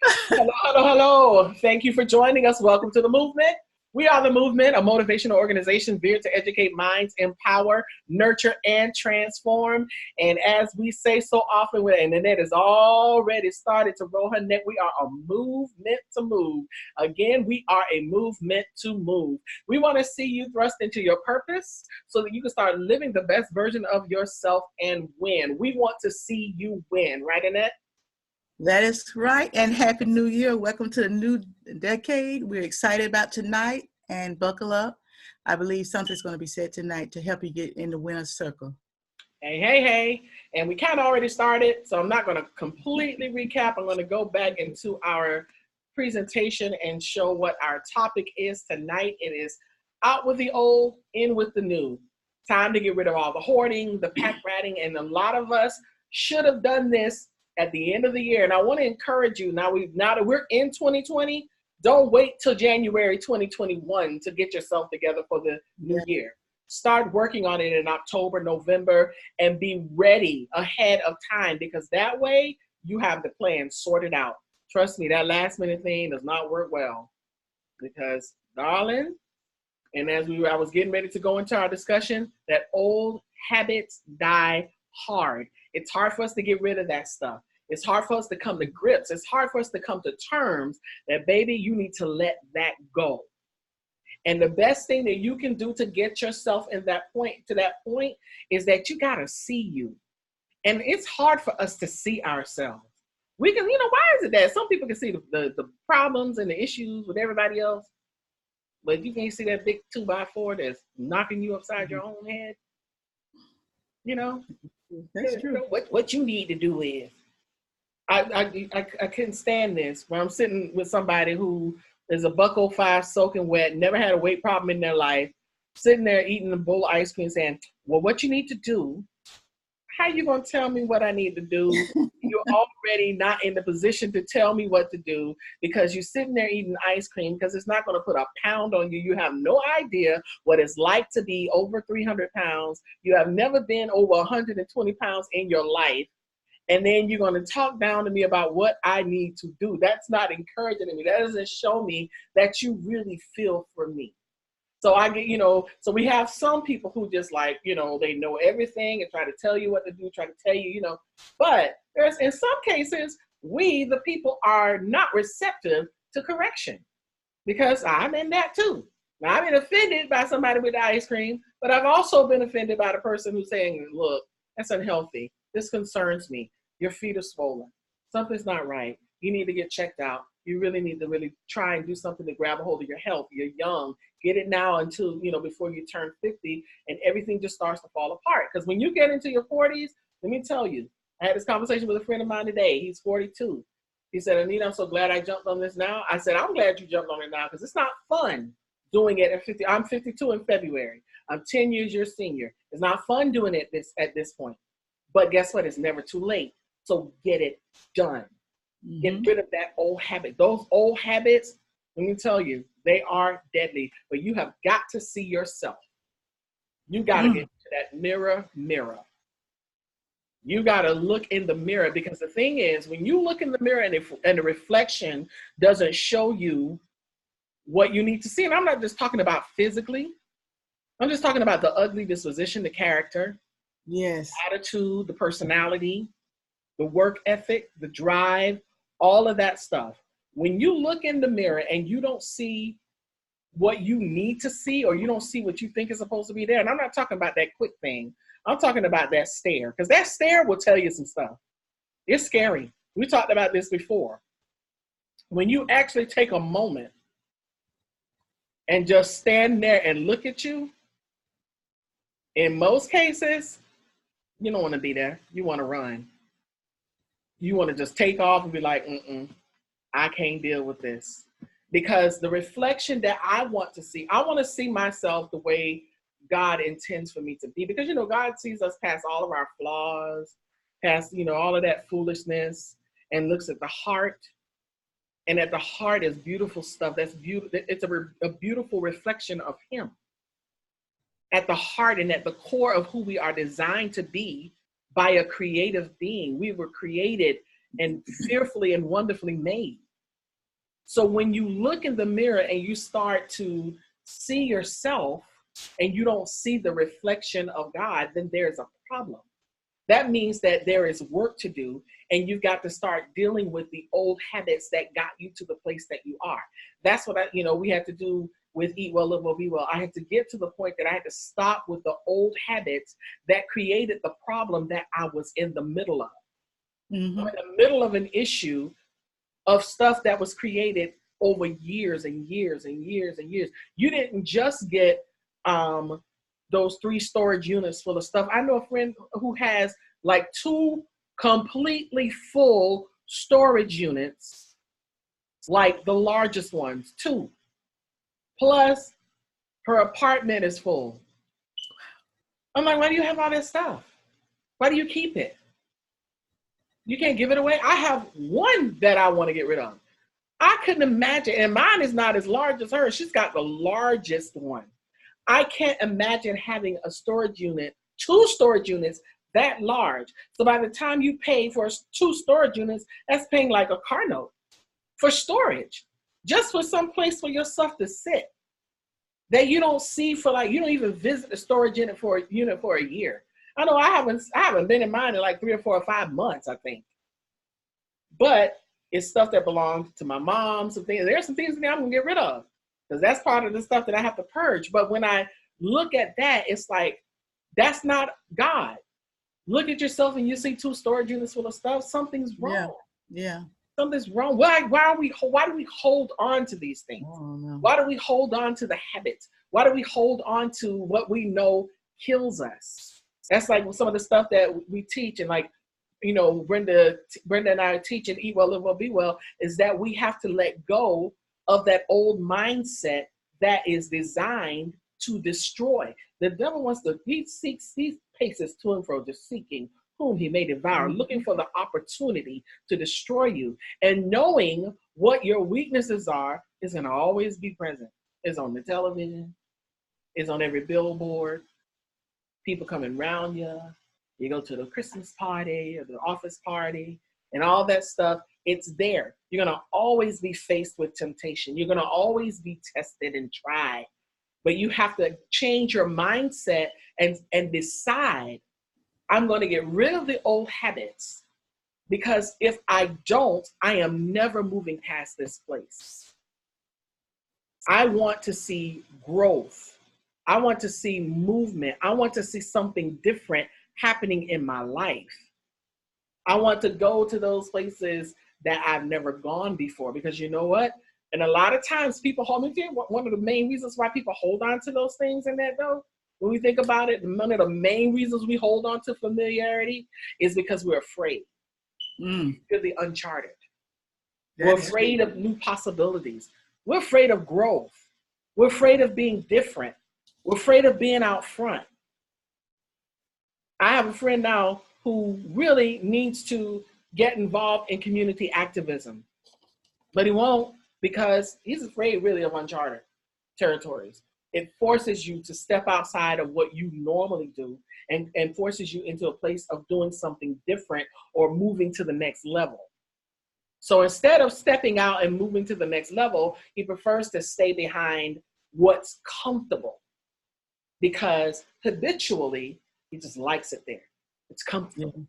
Hello, hello, hello. Thank you for joining us. Welcome to the movement. We are the movement, a motivational organization veered to educate minds, empower, nurture, and transform. And as we say so often, and Annette has already started to roll her neck, we are a movement to move. Again, we are a movement to move. We want to see you thrust into your purpose so that you can start living the best version of yourself and win. We want to see you win, right, Annette? That is right. And Happy New Year. Welcome to the new decade. We're excited about tonight and buckle up. I believe something's going to be said tonight to help you get in the winner's circle. Hey, hey, hey. And we kind of already started, so I'm not going to completely recap. I'm going to go back into our presentation and show what our topic is tonight. It is out with the old, in with the new. Time to get rid of all the hoarding, the pack ratting, and a lot of us should have done this at the end of the year. And I want to encourage you, now that we're in 2020, don't wait till January 2021 to get yourself together for the new year. Start working on it in October, November, and be ready ahead of time, because that way you have the plan sorted out. Trust me, that last minute thing does not work well, because darling, and as I was getting ready to go into our discussion, that old habits die hard. It's hard for us to get rid of that stuff. It's hard for us to come to grips. It's hard for us to come to terms that, baby, you need to let that go. And the best thing that you can do to get yourself to that point is that you got to see you. And it's hard for us to see ourselves. We can, why is it that some people can see the problems and the issues with everybody else, but you can't see that big 2x4 that's knocking you upside your own head? That's true. What you need to do is, I couldn't stand this when I'm sitting with somebody who is a $1.05 soaking wet, never had a weight problem in their life, sitting there eating a bowl of ice cream saying, well, what you need to do, how you going to tell me what I need to do? You're already not in the position to tell me what to do, because you're sitting there eating ice cream, because it's not going to put a pound on you. You have no idea what it's like to be over 300 pounds. You have never been over 120 pounds in your life. And then you're going to talk down to me about what I need to do. That's not encouraging to me. That doesn't show me that you really feel for me. So I get, so we have some people who just like, they know everything and try to tell you what to do, try to tell you, but there's, in some cases, we, the people, are not receptive to correction, because I'm in that too. Now, I've been offended by somebody with ice cream, but I've also been offended by the person who's saying, look, that's unhealthy. This concerns me. Your feet are swollen. Something's not right. You need to get checked out. You really need to really try and do something to grab a hold of your health. You're young. Get it now until, before you turn 50, and everything just starts to fall apart. Because when you get into your 40s, let me tell you, I had this conversation with a friend of mine today. He's 42. He said, Anita, I'm so glad I jumped on this now. I said, I'm glad you jumped on it now, because it's not fun doing it at 50. I'm 52 in February. I'm 10 years your senior. It's not fun doing it at this point. But guess what? It's never too late. So get it done. Mm-hmm. Get rid of that old habit. Those old habits, let me tell you, they are deadly. But you have got to see yourself. You got to get to that mirror. You got to look in the mirror, because the thing is, when you look in the mirror and the reflection doesn't show you what you need to see, and I'm not just talking about physically, I'm just talking about the ugly disposition, the character, yes, attitude, the personality, the work ethic, the drive, all of that stuff. When you look in the mirror and you don't see what you need to see, or you don't see what you think is supposed to be there, and I'm not talking about that quick thing. I'm talking about that stare, because that stare will tell you some stuff. It's scary. We talked about this before. When you actually take a moment and just stand there and look at you, in most cases, you don't want to be there. You want to run. You want to just take off and be like, I can't deal with this. Because the reflection that I want to see myself the way God intends for me to be. Because, God sees us past all of our flaws, past, all of that foolishness, and looks at the heart. And at the heart is beautiful stuff. That's beautiful. It's a beautiful reflection of Him. At the heart and at the core of who we are designed to be by a creative being. We were created and fearfully and wonderfully made. So when you look in the mirror and you start to see yourself and you don't see the reflection of God, then there's a problem. That means that there is work to do, and you've got to start dealing with the old habits that got you to the place that you are. That's what we had to do with Eat Well, Live Well, Be Well. I had to get to the point that I had to stop with the old habits that created the problem that I was in the middle of. Mm-hmm. I'm in the middle of an issue of stuff that was created over years and years and years and years. You didn't just get those 3 storage units full of stuff. I know a friend who has like 2 completely full storage units, like the largest ones, 2. Plus her apartment is full. I'm like, why do you have all this stuff? Why do you keep it? You can't give it away. I have 1 that I want to get rid of. I couldn't imagine, and mine is not as large as hers. She's got the largest one. I can't imagine having a storage unit, 2 storage units that large. So by the time you pay for 2 storage units, that's paying like a car note for storage, just for some place for your stuff to sit that you don't see for like, you don't even visit the storage unit for a year. I know I haven't been in mine in like 3 or 4 or 5 months, I think. But it's stuff that belongs to my mom, some things. There's some things in there I'm gonna get rid of, because that's part of the stuff that I have to purge. But when I look at that, it's like, that's not God. Look at yourself and you see 2 storage units full of stuff. Something's wrong. Yeah. Something's wrong. Why do we hold on to these things? Oh, no. Why do we hold on to the habits? Why do we hold on to what we know kills us? That's like some of the stuff that we teach, and like, Brenda and I teach in Eat Well, Live Well, Be Well, is that we have to let go of that old mindset that is designed to destroy. The devil he paces to and fro, just seeking whom he may devour, looking for the opportunity to destroy you. And knowing what your weaknesses are is going to always be present. It's on the television. It's on every billboard. People coming around you. You go to the Christmas party or the office party and all that stuff. It's there. You're going to always be faced with temptation. You're going to always be tested and tried. But you have to change your mindset and decide, I'm going to get rid of the old habits, because if I don't, I am never moving past this place. I want to see growth. I want to see movement. I want to see something different happening in my life. I want to go to those places that I've never gone before, because you know what? And a lot of times people hold me. One of the main reasons why people hold on to those things and that, though, when we think about it, one of the main reasons we hold on to familiarity is because we're afraid. We're the uncharted. We're afraid of new possibilities. We're afraid of growth. We're afraid of being different. We're afraid of being out front. I have a friend now who really needs to get involved in community activism, but he won't, because he's afraid really of uncharted territories. It forces you to step outside of what you normally do and forces you into a place of doing something different or moving to the next level. So instead of stepping out and moving to the next level, he prefers to stay behind what's comfortable, because habitually he just likes it there. It's comfortable.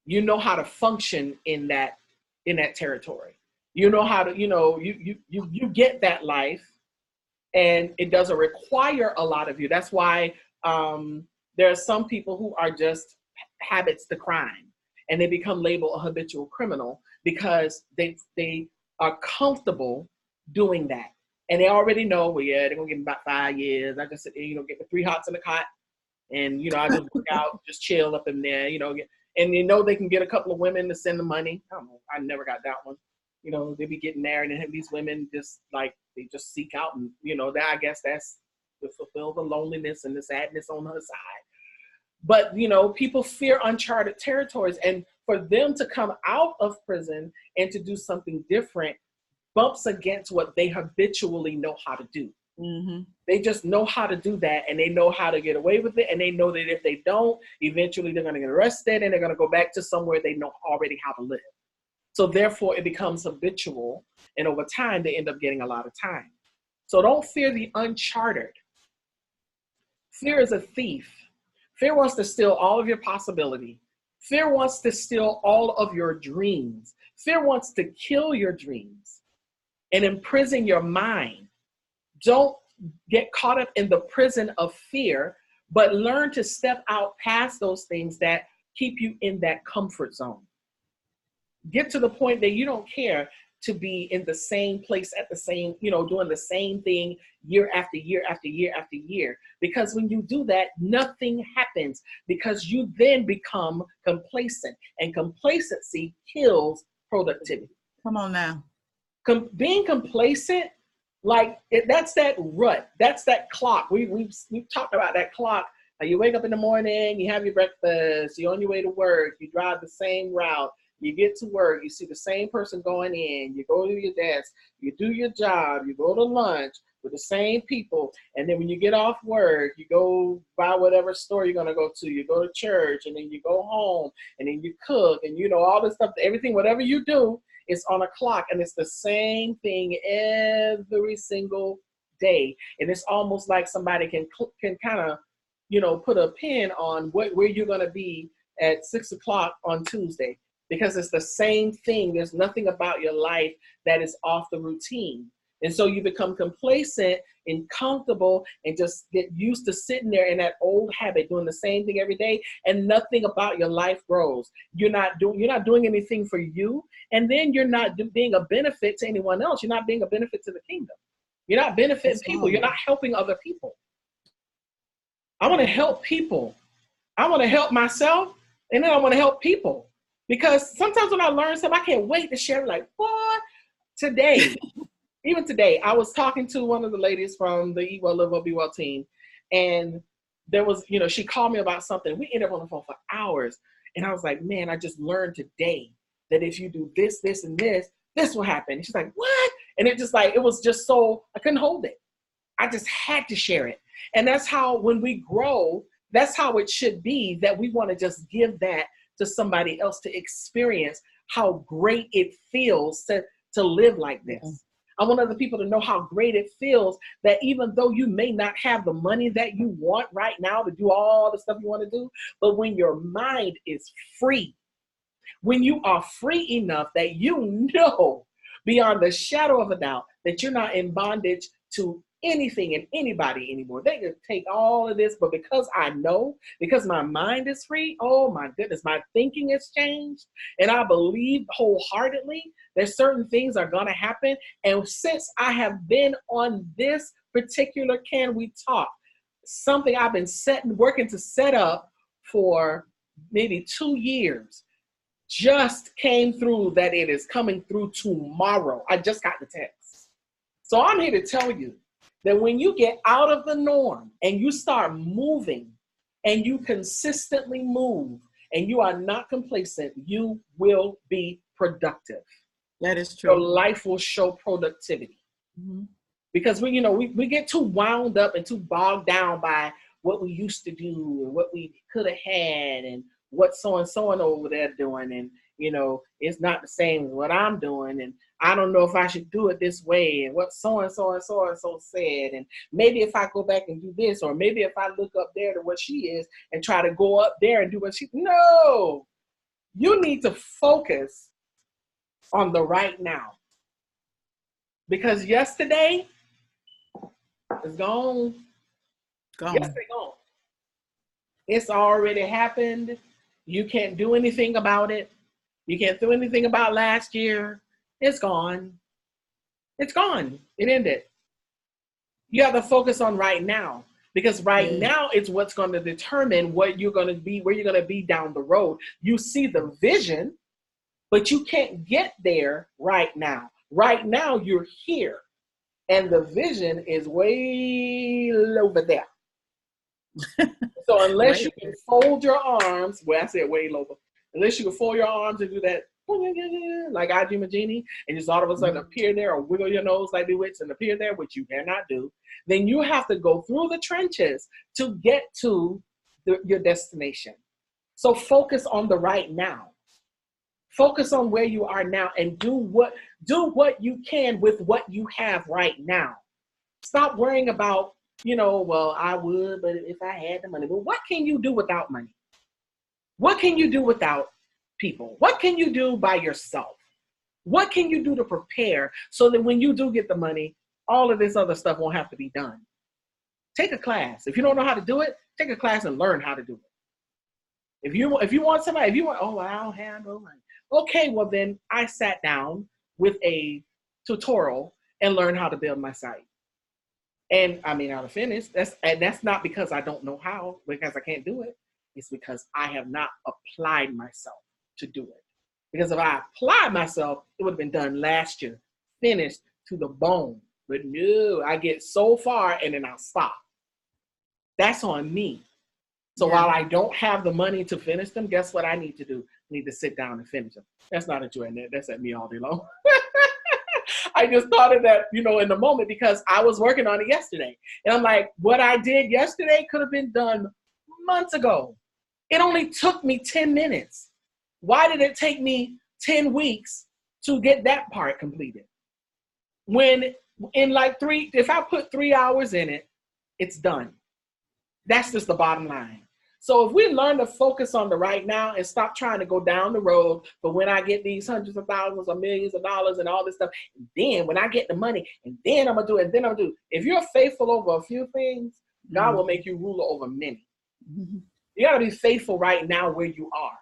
You know how to function in that territory. You know how to, you get that life, and it doesn't require a lot of you. That's why there are some people who are just habits to crime, and they become labeled a habitual criminal because they are comfortable doing that. And they already know, well, yeah, they're gonna give me about 5 years. I just, get the 3 hots in the cot, and I just work out, just chill up in there, and they can get a couple of women to send the money. I don't know, I never got that one. They be getting married, and these women just like, they just seek out, and that, I guess that's to fulfill the loneliness and the sadness on her side. But people fear uncharted territories, and for them to come out of prison and to do something different bumps against what they habitually know how to do. Mm-hmm. They just know how to do that, and they know how to get away with it, and they know that if they don't, eventually they're going to get arrested, and they're going to go back to somewhere they know already how to live. So therefore it becomes habitual, and over time they end up getting a lot of time. So don't fear the uncharted. Fear is a thief. Fear wants to steal all of your possibility. Fear wants to steal all of your dreams. Fear wants to kill your dreams and imprison your mind. Don't get caught up in the prison of fear, but learn to step out past those things that keep you in that comfort zone. Get to the point that you don't care to be in the same place at the same, doing the same thing year after year after year after year. Because when you do that, nothing happens, because you then become complacent, and complacency kills productivity. Come on now. Being complacent, that's that rut. That's that clock. We've talked about that clock. You wake up in the morning, you have your breakfast, you're on your way to work, you drive the same route. You get to work, you see the same person going in, you go to your desk, you do your job, you go to lunch with the same people, and then when you get off work, you go by whatever store you're gonna go to, you go to church, and then you go home, and then you cook, and all this stuff, everything, whatever you do, is on a clock, and it's the same thing every single day. And it's almost like somebody can kind of, put a pin on where you're gonna be at 6 o'clock on Tuesday. Because it's the same thing. There's nothing about your life that is off the routine. And so you become complacent and comfortable and just get used to sitting there in that old habit, doing the same thing every day, and nothing about your life grows. You're not doing anything for you, and then you're not being a benefit to anyone else. You're not being a benefit to the kingdom. You're not benefiting people. You're not helping other people. I want to help people. I want to help myself, and then I want to help people. Because sometimes when I learn something, I can't wait to share. Like, what? Today, even today, I was talking to one of the ladies from the Eat Well, Live Well, Be Well team. And there was, she called me about something. We ended up on the phone for hours. And I was like, man, I just learned today that if you do this, this, and this will happen. And she's like, what? And it was just so, I couldn't hold it. I just had to share it. And that's how, when we grow, that's how it should be, that we want to just give that to somebody else to experience how great it feels to live like this. Mm-hmm. I want other people to know how great it feels that even though you may not have the money that you want right now to do all the stuff you want to do, but when your mind is free, when you are free enough that you know beyond the shadow of a doubt that you're not in bondage to anything and anybody anymore. They can take all of this, but because I know, because my mind is free, oh my goodness, my thinking has changed, and I believe wholeheartedly that certain things are going to happen. And since I have been on this particular Can We Talk, something I've been working to set up for maybe 2 years, just came through that it is coming through tomorrow. I just got the text. So I'm here to tell you that when you get out of the norm and you start moving and you consistently move and you are not complacent, you will be productive. That is true. Your life will show productivity. Mm-hmm. Because we get too wound up and too bogged down by what we used to do and what we could have had and what so-and-so over there doing. And, it's not the same as what I'm doing. And I don't know if I should do it this way, and what so-and-so and so-and-so said. And maybe if I go back and do this, or maybe if I look up there to what she is and try to go up there and do what she, no, you need to focus on the right now. Because yesterday is gone. Yesterday gone. It's already happened. You can't do anything about it. You can't do anything about last year. It's gone. It's gone. It ended. You have to focus on right now, because right now it's what's going to determine what you're going to be, where you're going to be down the road. You see the vision, but you can't get there right now. Right now you're here, and the vision is way over there. So unless you can fold your arms, I said way lower. Unless you can fold your arms and do that, like I do Magini, and just all of a sudden appear there, or wiggle your nose like Bewitched and appear there, which you cannot do, then you have to go through the trenches to get to your destination. So focus on the right now. Focus on where you are now and do what you can with what you have right now. Stop worrying about, well, I would, but if I had the money. Well, what can you do without money? What can you do without people? What can you do by yourself? What can you do to prepare so that when you do get the money, all of this other stuff won't have to be done? Take a class. If you don't know how to do it, take a class and learn how to do it. If you want somebody, oh, I don't have no money. Okay, well then I sat down with a tutorial and learned how to build my site. And I mean, I'll finish. That's not because I don't know how, because I can't do it. It's because I have not applied myself to do it. Because if I applied myself, it would have been done last year, finished to the bone. But no, I get so far and then I'll stop. That's on me. So while I don't have the money to finish them, guess what I need to do? I need to sit down and finish them. That's not enjoying that. That's at me all day long. I just thought of that, in the moment because I was working on it yesterday. And I'm like, what I did yesterday could have been done months ago. It only took me 10 minutes. Why did it take me 10 weeks to get that part completed? When in if I put 3 hours in it, it's done. That's just the bottom line. So if we learn to focus on the right now and stop trying to go down the road, but when I get these hundreds of thousands or millions of dollars and all this stuff, and then when I get the money, and then I'm going to do it, and then I'm going to do it. If you're faithful over a few things, God will make you ruler over many. You got to be faithful right now where you are.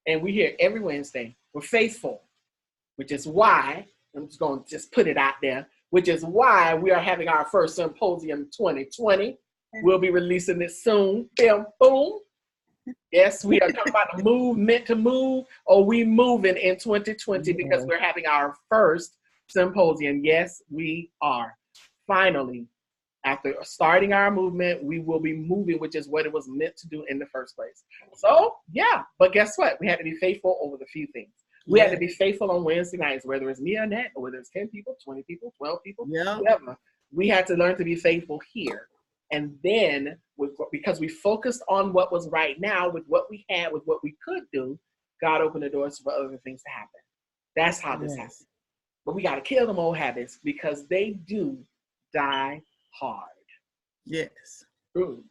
And we hear every Wednesday, we're faithful, which is why, I'm just going to just put it out there, which is why we are having our first symposium 2020. We'll be releasing it soon. Boom. Yes, we are talking about the movement to move, or we moving in 2020 because we're having our first symposium. Yes, we are. Finally, after starting our movement, we will be moving, which is what it was meant to do in the first place. So, yeah, but guess what? We had to be faithful over the few things. We had to be faithful on Wednesday nights, whether it's me or Nat, or whether it's 10 people, 20 people, 12 people, whatever. We had to learn to be faithful here. And then, because we focused on what was right now, with what we had, with what we could do, God opened the doors for other things to happen. That's how this happened. But we got to kill them old habits because they do die hard. Yes. Ooh.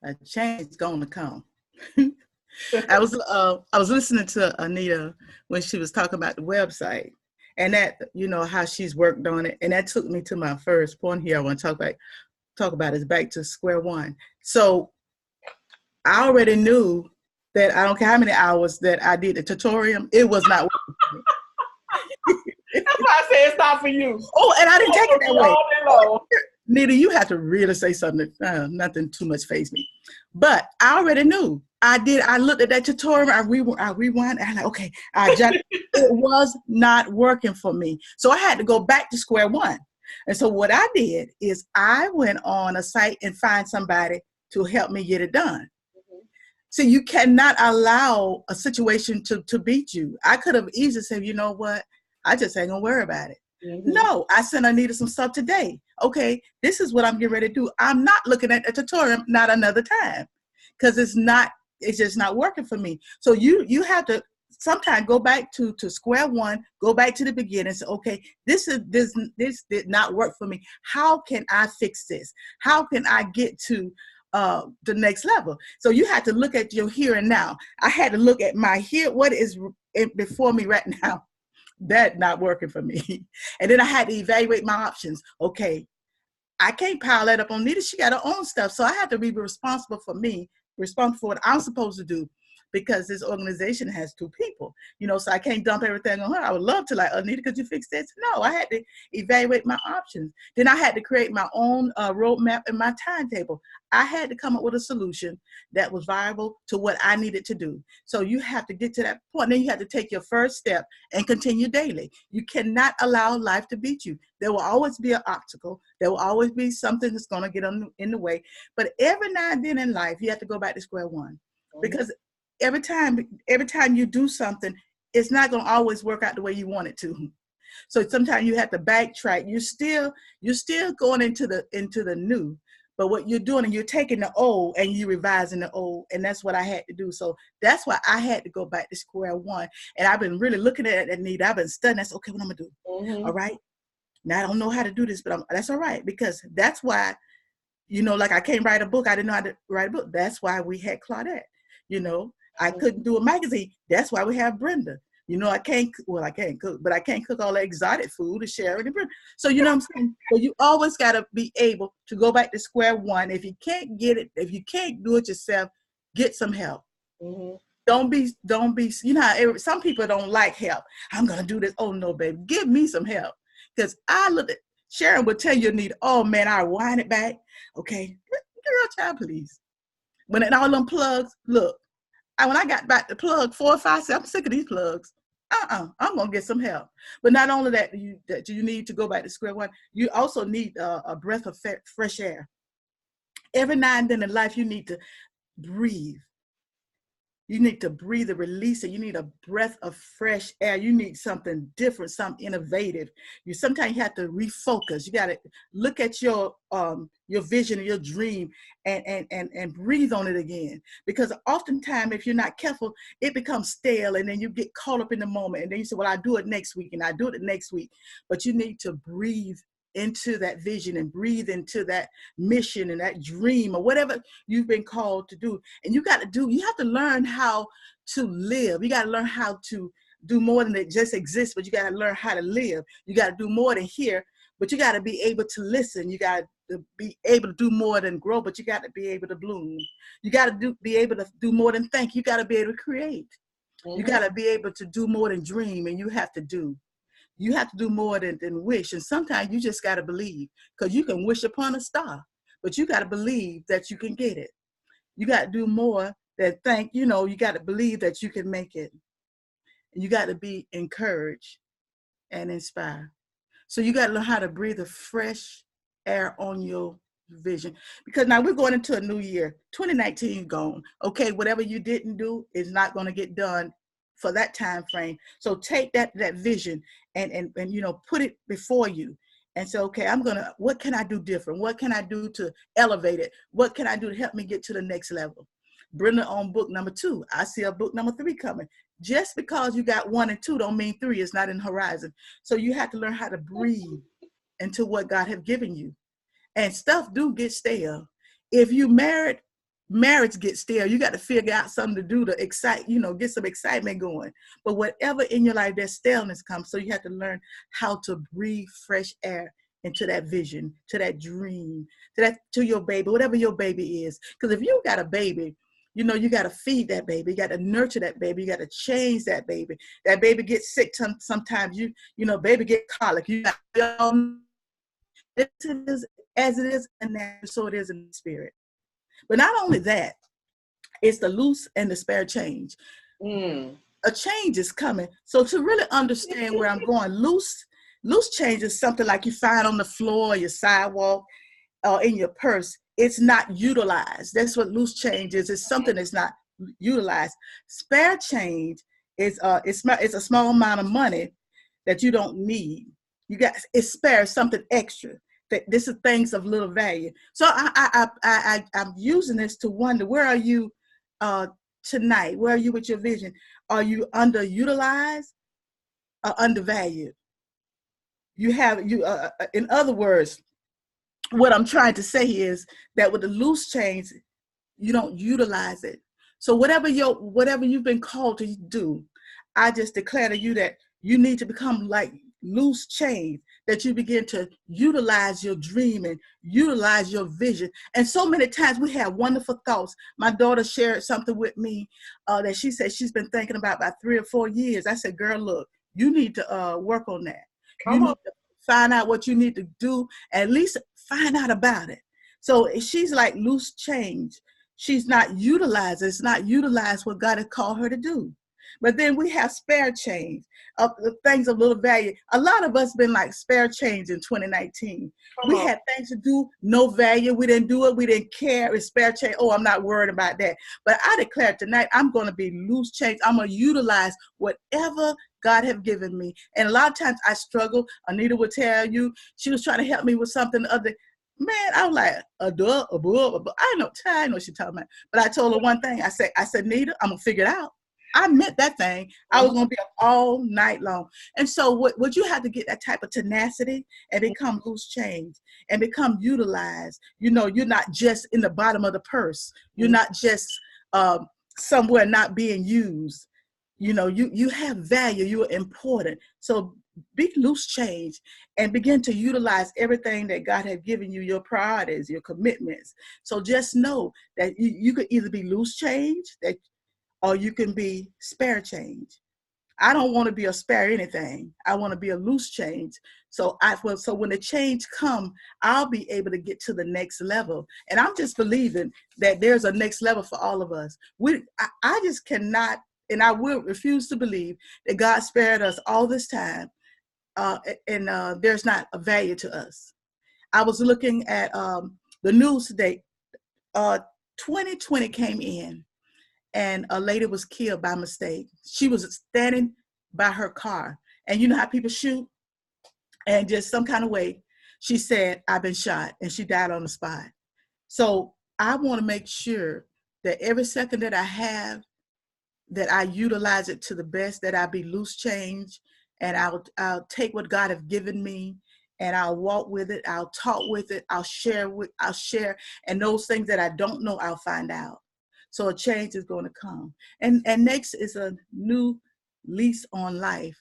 A change is going to come. I was listening to Anita when she was talking about the website. And that, how she's worked on it. And that took me to my first point here I want to talk about is back to square one. So I already knew that I don't care how many hours that I did the tutorial, it was not working for me. That's why I say it's not for you. Oh, and I didn't take it that way. Nita, you have to really say something. Nothing too much fazed me. But I already knew. I looked at that tutorial. I rewind. I'm like, okay. It was not working for me. So I had to go back to square one. And so what I did is I went on a site and find somebody to help me get it done. So you cannot allow a situation to beat you. I could have easily said, you know what? I just ain't gonna worry about it. No, I sent Anita some stuff today. Okay, this is what I'm getting ready to do. I'm not looking at a tutorial, not another time, because it's just not working for me. So you have to sometimes go back to square one, go back to the beginning and say, okay, this did not work for me. How can I fix this? How can I get to the next level? So you have to look at your here and now. I had to look at my here, what is before me right now. That not working for me. And then I had to evaluate my options. Okay, I can't pile that up on Nita. She got her own stuff. So I had to be responsible for what I'm supposed to do, because this organization has two people, so I can't dump everything on her. I would love to, like, Anita, could you fix this? No, I had to evaluate my options. Then I had to create my own roadmap and my timetable. I had to come up with a solution that was viable to what I needed to do. So you have to get to that point. Then you have to take your first step and continue daily. You cannot allow life to beat you. There will always be an obstacle. There will always be something that's going to get in the way. But every now and then in life, you have to go back to square one, because every time you do something, it's not going to always work out the way you want it to. So sometimes you have to backtrack. You're still going into the new, But what you're doing, and you're taking the old and you revising the old, and that's what I had to do. So that's why I had to go back to square one. And I've been really looking at that need. I've been studying. That's okay. What I'm gonna do? Mm-hmm. All right. Now I don't know how to do this, but that's all right, because that's why, like I can't write a book. I didn't know how to write a book. That's why we had Claudette. I couldn't do a magazine. That's why we have Brenda. I can't cook, but I can't cook all the exotic food to share it. So, what I'm saying? So you always got to be able to go back to square one. If you can't get it, if you can't do it yourself, get some help. Mm-hmm. Don't be, some people don't like help. I'm going to do this. Oh no, baby, give me some help. Because I look at, Sharon would tell you need, oh man, I wind it back. Okay, girl, child, please. When it all them plugs, look, when I got back to plug 4 or 5, I'm sick of these plugs. I'm gonna get some help. But not only that, you need to go back to square one. You also need a breath of fresh air. Every now and then in life, you need to breathe. You need to breathe and release it. You need a breath of fresh air. You need something different, something innovative. Sometimes you have to refocus. You got to look at your vision and your dream and breathe on it again. Because oftentimes, if you're not careful, it becomes stale, and then you get caught up in the moment. And then you say, well, I'll do it next week, and I do it next week. But you need to breathe into that vision and breathe into that mission and that dream or whatever you've been called to do. And you have to learn how to live. You got to learn how to do more than it just exists, but you got to learn how to live. You got to do more than hear, but you got to be able to listen. You got to be able to do more than grow, but you got to be able to bloom. You got to be able to do more than think. You got to be able to create. Mm-hmm. You got to be able to do more than dream, and you have to do. You have to do more than wish. And sometimes you just got to believe, because you can wish upon a star, but you got to believe that you can get it. You got to do more than think, you got to believe that you can make it. And you got to be encouraged and inspired. So you got to learn how to breathe a fresh air on your vision, because now we're going into a new year. 2019 gone. Okay, whatever you didn't do is not going to get done for that time frame. So take that vision and put it before you and say, okay, what can I do different? What can I do to elevate it? What can I do to help me get to the next level? Brenda on book number 2. I see a book number 3 coming. Just because you got 1 and 2 don't mean 3 is not in the horizon. So you have to learn how to breathe into what God have given you. And stuff do get stale. If you married, marriage gets stale. You got to figure out something to do to excite, get some excitement going. But whatever in your life, that staleness comes. So you have to learn how to breathe fresh air into that vision, to that dream, to your baby, whatever your baby is. Because if you got a baby, you got to feed that baby. You got to nurture that baby. You got to change that baby. That baby gets sick sometimes. Baby get colic. You got it is as it is in natural, so it is in the spirit. But not only that, it's the loose and the spare change. A change is coming. So to really understand where I'm going, loose change is something like you find on the floor, your sidewalk, in your purse. It's not utilized. That's what loose change is. It's something that's not utilized. Spare change is it's a small amount of money that you don't need. It's spare, something extra. This is things of little value. So I'm using this to wonder, where are you tonight? Where are you with your vision? Are you underutilized or undervalued? In other words, what I'm trying to say is that with the loose change, you don't utilize it. So whatever you've been called to do, I just declare to you that you need to become like loose change, that you begin to utilize your dream and utilize your vision. And so many times we have wonderful thoughts. My daughter shared something with me that she said she's been thinking about 3 or 4 years. I said, girl, look, you need to work on that. You need to find out what you need to do, at least find out about it. So she's like loose change. She's not utilized. It's not utilized what God has called her to do. But then we have spare change of things of little value. A lot of us been like spare change in 2019. We had things to do, no value. We didn't do it. We didn't care. It's spare change. Oh, I'm not worried about that. But I declare tonight, I'm going to be loose change. I'm going to utilize whatever God have given me. And a lot of times I struggle. Anita would tell you, she was trying to help me with something other. Man, I was like, a duh, a bull, I know what she's talking about. But I told her one thing. I said, Nita, I'm gonna figure it out. I meant that thing. I was gonna be up all night long. And so what you have to get that type of tenacity and become loose change and become utilized. You know, you're not just in the bottom of the purse. You're not just somewhere not being used. You know, you have value, you are important. So be loose change and begin to utilize everything that God has given you, your priorities, your commitments. So just know that you could either be loose change or you can be spare change. I don't want to be a spare anything. I want to be a loose change. So when the change come, I'll be able to get to the next level. And I'm just believing that there's a next level for all of us. I just cannot, and I will refuse to believe that God spared us all this time, and there's not a value to us. I was looking at the news today. 2020 came in, and a lady was killed by mistake. She was standing by her car, and you know how people shoot, and just some kind of way, she said, "I've been shot," and she died on the spot. So I want to make sure that every second that I have, that I utilize it to the best, that I be loose change, and I'll take what God has given me, and I'll walk with it, I'll talk with it, I'll share, and those things that I don't know, I'll find out. So a change is going to come. And next is a new lease on life.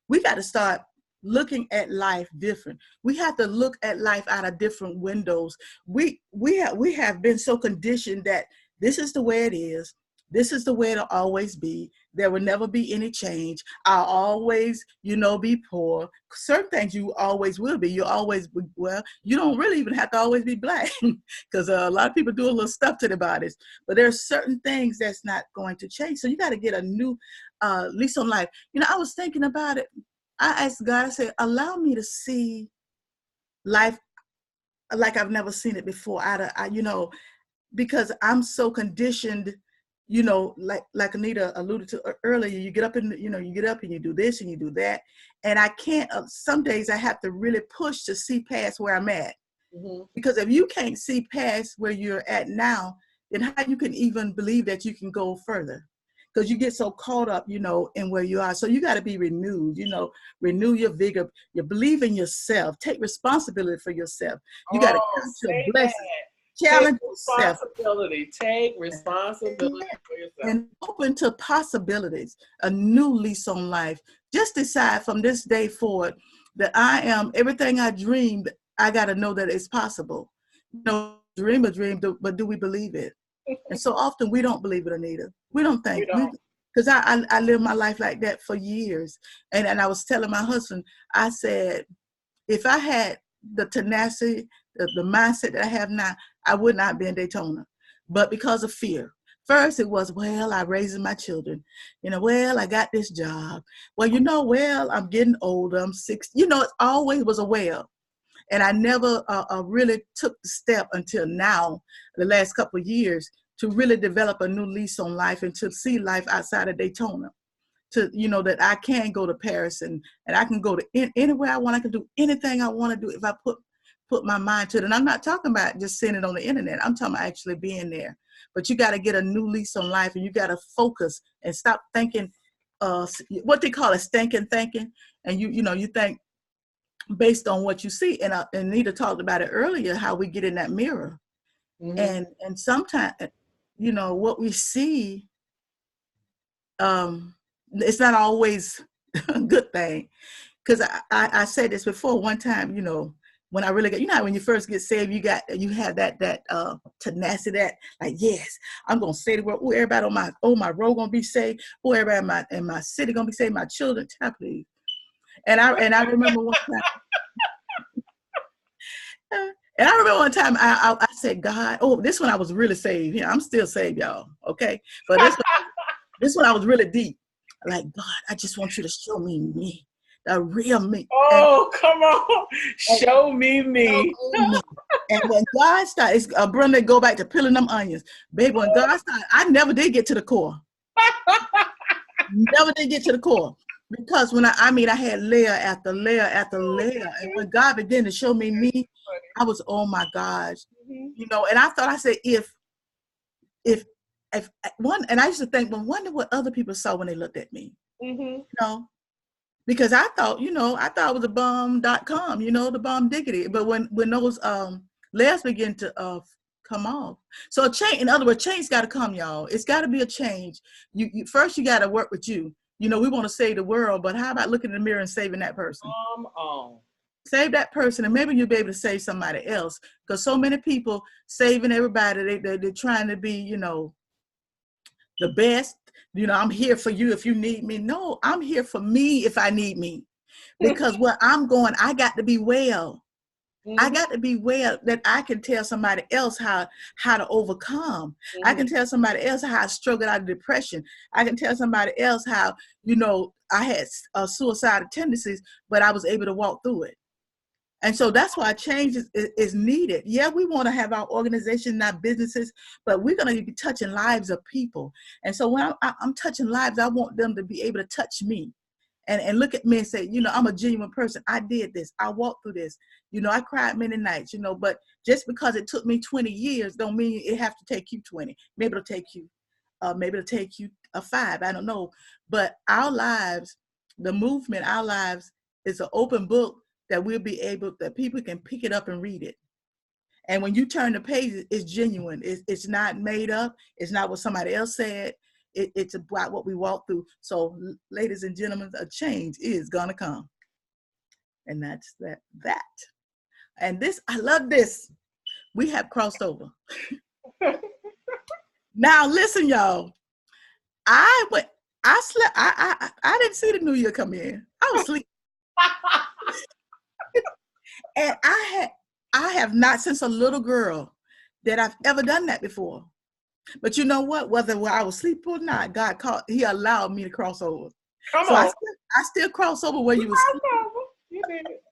We got to start looking at life different. We have to look at life out of different windows. We have been so conditioned that this is the way it is. This is the way it'll always be. There will never be any change. I'll always, be poor. Certain things you always will be. You'll always be, well, you don't really even have to always be black because a lot of people do a little stuff to their bodies. But there's certain things that's not going to change. So you got to get a new lease on life. I was thinking about it. I asked God, I said, allow me to see life like I've never seen it before. Because I'm so conditioned, like Anita alluded to earlier, you get up and you get up and you do this and you do that. And I can't, some days I have to really push to see past where I'm at. Mm-hmm. Because if you can't see past where you're at now, then how you can even believe that you can go further? Because you get so caught up, in where you are. So you got to be renewed, renew your vigor. You believe in yourself. Take responsibility for yourself. You got to count your blessings. Challenge yourself. Take responsibility for yourself. And open to possibilities, a new lease on life. Just decide from this day forward that I am everything I dreamed. I got to know that it's possible. Dream a dream, but do we believe it? And so often we don't believe it, Anita. We don't think. Because I lived my life like that for years. And I was telling my husband, I said, if I had the tenacity, the mindset that I have now, I would not be in Daytona. But because of fear. First it was, I'm raising my children. I got this job. I'm getting older. I'm 60. It always was a well. And I never really took the step until now, the last couple of years, to really develop a new lease on life and to see life outside of Daytona. To, that I can go to Paris and I can go to anywhere I want. I can do anything I want to do if I put my mind to it. And I'm not talking about just seeing it on the internet. I'm talking about actually being there. But you got to get a new lease on life, and you got to focus and stop thinking, what they call it, stinking thinking. And you think based on what you see. And Anita talked about it earlier, how we get in that mirror. Mm-hmm. And sometimes, what we see, it's not always a good thing. Because I said this before one time, when I really got, when you first get saved, you have that tenacity, that like, yes, I'm gonna say the word. Oh, everybody on my road gonna be saved. Oh, everybody in my city gonna be saved. My children, please. And I remember one time. I said, God, this one I was really saved. Yeah, I'm still saved, y'all. Okay, but this one I was really deep. Like, God, I just want you to show me. The real me. Oh, come on. Show me. And when God started, Brenda, go back to peeling them onions. Baby, when God started, I never did get to the core. Never did get to the core. Because when I mean, I had layer after layer after layer. And when God began to show me, I was, oh my gosh. You know, and I thought, I said, if one, and I used to think, well, wonder what other people saw when they looked at me. You know, because I thought, you know, I thought it was a bomb.com, you know, the bomb diggity. But when those layers begin to come off. So a change, in other words, change got to come, y'all. It's got to be a change. You first, you got to work with you. You know, we want to save the world, but how about looking in the mirror and saving that person? Save that person, and maybe you'll be able to save somebody else. Because so many people saving everybody, they're trying to be, you know, the best. You know, I'm here for you if you need me. No, I'm here for me if I need me. Because where I'm going, I got to be well. I got to be well that I can tell somebody else how to overcome. I can tell somebody else how I struggled out of depression. I can tell somebody else how, you know, I had suicidal tendencies, but I was able to walk through it. And so that's why change is needed. Yeah, we want to have our organization, our businesses, but we're going to be touching lives of people. And so when I'm touching lives, I want them to be able to touch me. And look at me and say, you know, I'm a genuine person. I did this. I walked through this. You know, I cried many nights, you know, but just because it took me 20 years don't mean it have to take you 20. Maybe it'll take you, a 5. I don't know. But our lives, the movement, our lives is an open book that we'll be able, that people can pick it up and read it. And when you turn the page, it's genuine. It's not made up. It's not what somebody else said. It's about what we walk through. So, ladies and gentlemen, a change is gonna come, and that's that. And this, I love this. We have crossed over. Now, listen, y'all. I slept. I didn't see the new year come in. I was asleep, and I have not, since a little girl, that I've ever done that before. But you know what? Whether I was asleep or not, God He allowed me to cross over. Come so on. I still cross over where you was asleep. You did it.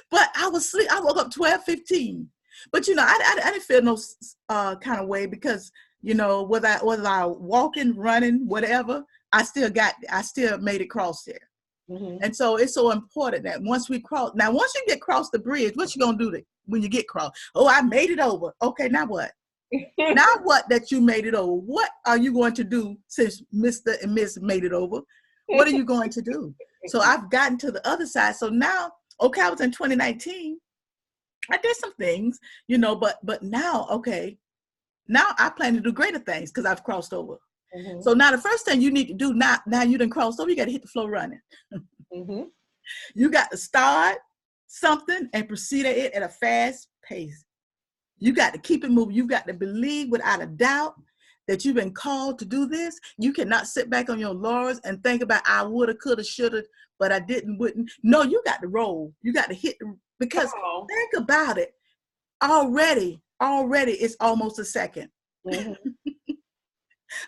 But I was asleep. I woke up 12:15. But you know, I didn't feel no kind of way, because you know, whether I walking, running, whatever, I still made it cross there. And so it's so important that once you get across the bridge, what you gonna do when you get crossed? Oh, I made it over. Okay, now what? Now what that you made it over? What are you going to do since Mr. and Miss made it over? What are you going to do? So I've gotten to the other side. So now, okay, I was in 2019. I did some things, you know, but now, okay, now I plan to do greater things because I've crossed over. So now the first thing you need to do, now you done crossed over, you got to hit the floor running. You got to start something and proceed at it at a fast pace. You got to keep it moving. You got to believe without a doubt that you've been called to do this. You cannot sit back on your laurels and think about, I woulda, coulda, shoulda, but I didn't, wouldn't. No, you got to roll. You got to hit because think about it. Already it's almost a second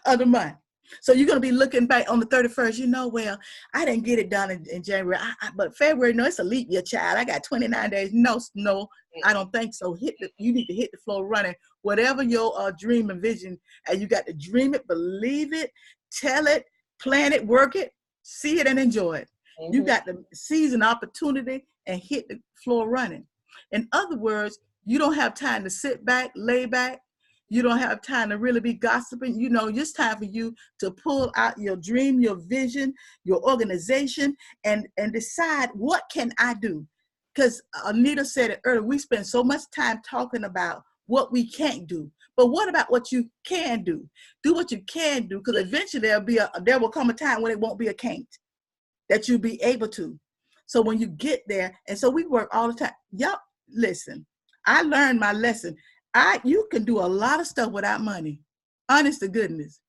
of the month. So you're going to be looking back on the 31st, you know, well, I didn't get it done in January, but February, no, it's a leap year, child. I got 29 days. No, I don't think so. You need to hit the floor running. Whatever your dream and vision, and you got to dream it, believe it, tell it, plan it, work it, see it, and enjoy it. You got to seize an opportunity and hit the floor running. In other words, you don't have time to sit back, lay back. You don't have time to really be gossiping. You know, it's time for you to pull out your dream, your vision, your organization, and decide, what can I do? Because Anita said it earlier, we spend so much time talking about what we can't do. But what about what you can do? Do what you can do, because eventually there will come a time when it won't be a can't, that you'll be able to. So when you get there, and so we work all the time. Y'all, listen, I learned my lesson. You can do a lot of stuff without money. Honest to goodness.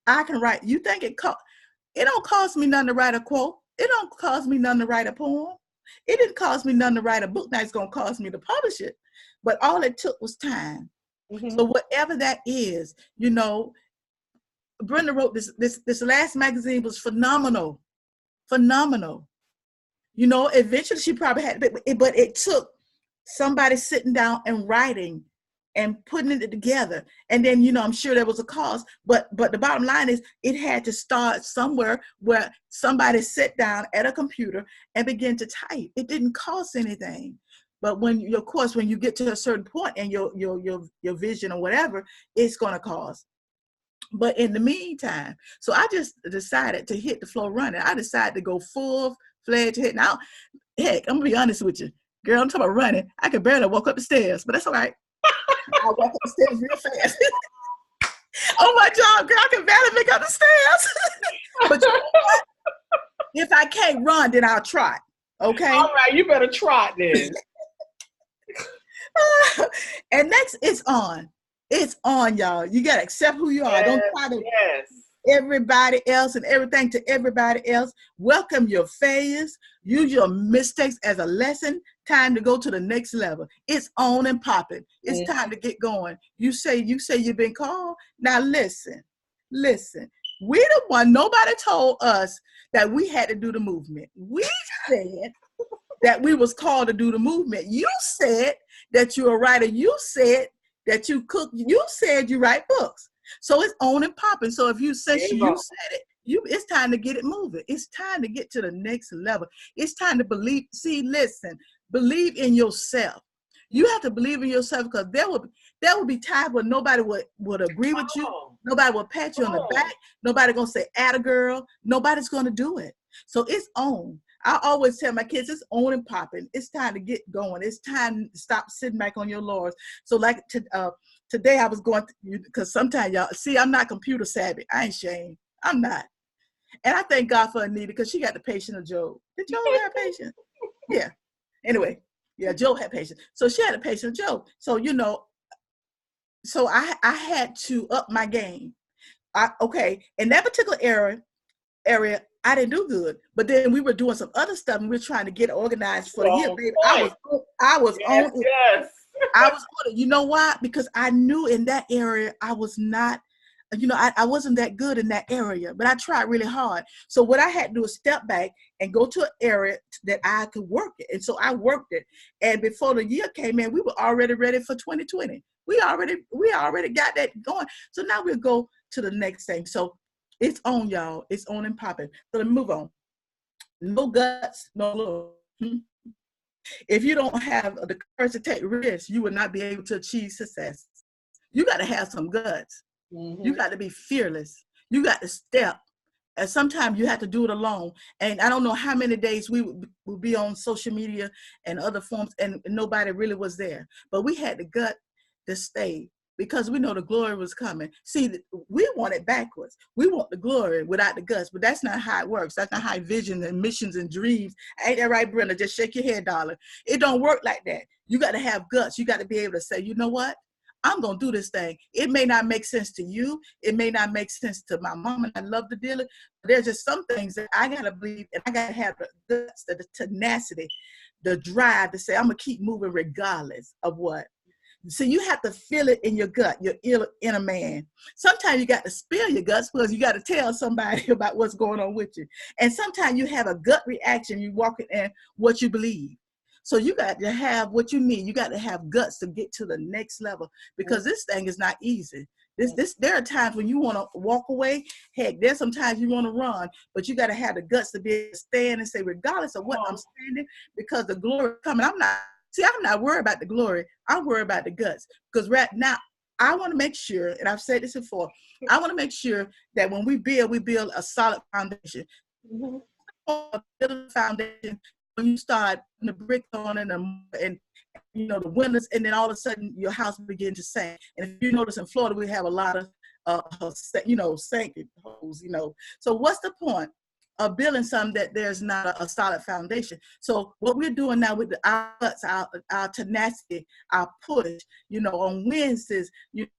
I can write. You think it don't cost me nothing to write a quote. It don't cost me nothing to write a poem. It didn't cost me nothing to write a book. Now it's going to cost me to publish it. But all it took was time. So whatever that is, you know, Brenda wrote this last magazine was phenomenal. Phenomenal. You know, eventually she probably had, but it took somebody sitting down and writing and putting it together. And then, I'm sure there was a cost, but the bottom line is it had to start somewhere where somebody sat down at a computer and began to type. It didn't cost anything. But when you get to a certain point in your vision or whatever, it's going to cost. But in the meantime, so I just decided to hit the floor running. I decided to go full-fledged hit. Now, heck, I'm going to be honest with you. Girl, I'm talking about running. I could barely walk up the stairs, but that's all right. I walk up the stairs real fast. Oh my job, girl, I can barely make up the stairs. But you know what? If I can't run, then I'll trot. Okay? All right, you better trot then. And next, it's on. It's on, y'all. You got to accept who you are. Yes, Don't try to everybody else and everything to everybody else. Welcome your failures. Use your mistakes as a lesson. Time to go to the next level. It's on and popping. It's time to get going. You say you've been called. Now listen. We the one, nobody told us that we had to do the movement. We said that we was called to do the movement. You said that you're a writer. You said that you cook. You said you write books. So it's on and popping. So if you said it, it's time to get it moving. It's time to get to the next level. It's time to believe. See, listen, believe in yourself. You have to believe in yourself, because there will be times when nobody would agree with you. Nobody will pat you on the back. Nobody gonna say atta girl. Nobody's gonna do it. So it's on. I always tell my kids, it's on and popping. It's time to get going. It's time to stop sitting back on your laurels. So like today I was going, because sometimes y'all, see, I'm not computer savvy. I ain't ashamed. I'm not. And I thank God for Anita, because she got the patience of Job. Did Job have patience? Yeah. Anyway, yeah, Job had patience. So she had the patience of Job. So, so I had to up my game. In that particular area, I didn't do good, but then we were doing some other stuff, and we were trying to get organized for the year. Baby, I was on it. Yes. I was on it. You know why? Because I knew in that area I was not, I wasn't that good in that area, but I tried really hard. So what I had to do is step back and go to an area that I could work it. And so I worked it. And before the year came in, we were already ready for 2020. We already got that going. So now we'll go to the next thing. So it's on, y'all. It's on and popping. So let's move on. No guts, no love. If you don't have the courage to take risks, you will not be able to achieve success. You got to have some guts. Mm-hmm. You got to be fearless. You got to step. And sometimes you have to do it alone. And I don't know how many days we would be on social media and other forms, and nobody really was there. But we had the gut to stay, because we know the glory was coming. See, we want it backwards. We want the glory without the guts, but that's not how it works. That's not how visions and missions and dreams. Ain't that right, Brenda? Just shake your head, darling. It don't work like that. You got to have guts. You got to be able to say, you know what? I'm going to do this thing. It may not make sense to you. It may not make sense to my mom, and I love the dealer. But there's just some things that I got to believe, and I got to have the guts, the tenacity, the drive to say, I'm going to keep moving regardless of what. So you have to feel it in your gut, your inner man. Sometimes you got to spill your guts, because you got to tell somebody about what's going on with you. And sometimes you have a gut reaction. You walk in what you believe. So you got to have what you need. You got to have guts to get to the next level, because this thing is not easy. There are times when you want to walk away. Heck, there's sometimes you want to run, but you got to have the guts to be able to stand and say, regardless of what I'm standing, because the glory is coming. I'm not worried about the glory. I'm worried about the guts, because right now I want to make sure, and I've said this before, I want to make sure that when we build a solid foundation. Mm-hmm. Build a foundation. When you start putting the bricks on and the windows, and then all of a sudden your house begins to sink. And if you notice in Florida, we have a lot of sinking holes. So what's the point of building something that there's not a solid foundation? So what we're doing now with our guts, our tenacity, our push, on Wednesdays,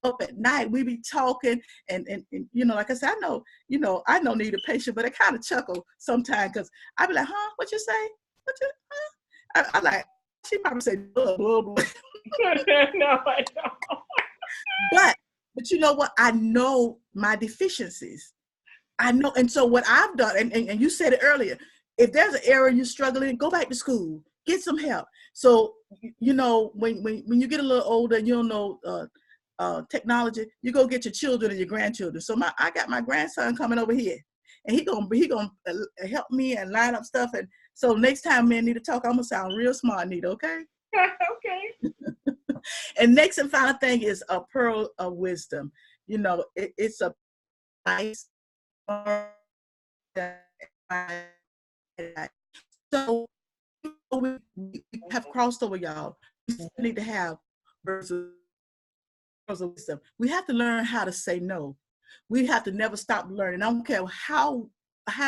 up at night, we be talking, and like I said, I don't need a patient, but I kind of chuckle sometimes, because I be like, what you say? I like, she probably said, blah, blah, blah. No, I don't. But you know what? I know my deficiencies. I know. And so what I've done, and you said it earlier, if there's an area you're struggling, go back to school. get some help. So, you know, when you get a little older, you don't know technology, you go get your children and your grandchildren. So I got my grandson coming over here, and he gonna help me and line up stuff. And so next time me and Nita talk, I'm gonna sound real smart, Nita, okay? Okay. And next and final thing is a pearl of wisdom. You know, it's a nice. So we have crossed over, y'all. We still need to have words of wisdom. We have to learn how to say no. We have to never stop learning. I don't care how